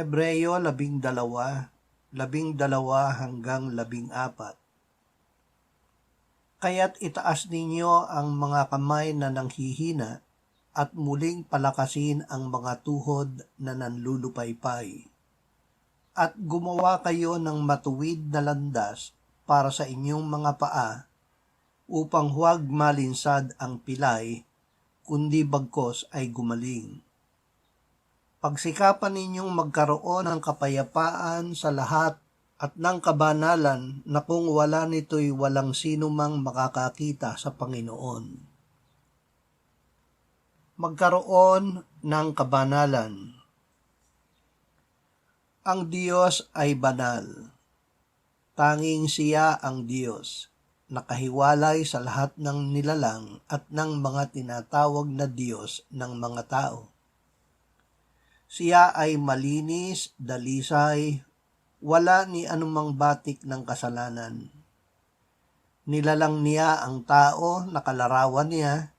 Hebreo 12, 12 hanggang 14. Kaya't itaas ninyo ang mga kamay na nanghihina at muling palakasin ang mga tuhod na nanlulupaypay. At gumawa kayo ng matuwid na landas para sa inyong mga paa upang huwag malinsad ang pilay, kundi bagkos ay gumaling. Pagsikapan ninyong magkaroon ng kapayapaan sa lahat at ng kabanalan na kung wala nito'y walang sino mang makakakita sa Panginoon. Magkaroon ng kabanalan. Ang Diyos ay banal. Tanging siya ang Diyos, nakahiwalay sa lahat ng nilalang at ng mga tinatawag na Diyos ng mga tao. Siya ay malinis, dalisay, wala ni anumang batik ng kasalanan. Nilalang niya ang tao na kalarawan niya,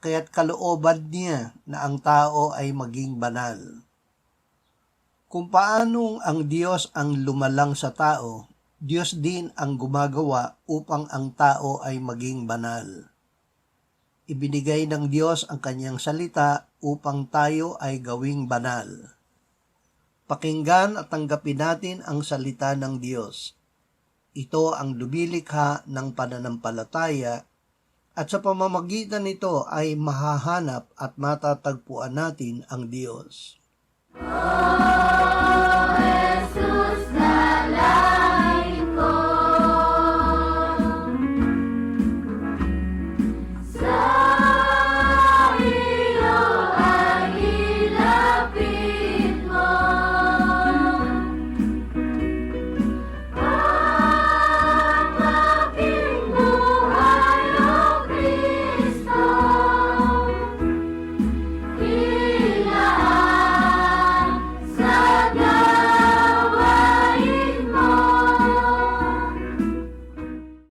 kaya't kalooban niya na ang tao ay maging banal. Kung paanong ang Diyos ang lumalang sa tao, Diyos din ang gumagawa upang ang tao ay maging banal. Ibinigay ng Diyos ang kanyang salita upang tayo ay gawing banal. Pakinggan at tanggapin natin ang salita ng Diyos. Ito ang lumilikha ng pananampalataya at sa pamamagitan nito ay mahahanap at matatagpuan natin ang Diyos.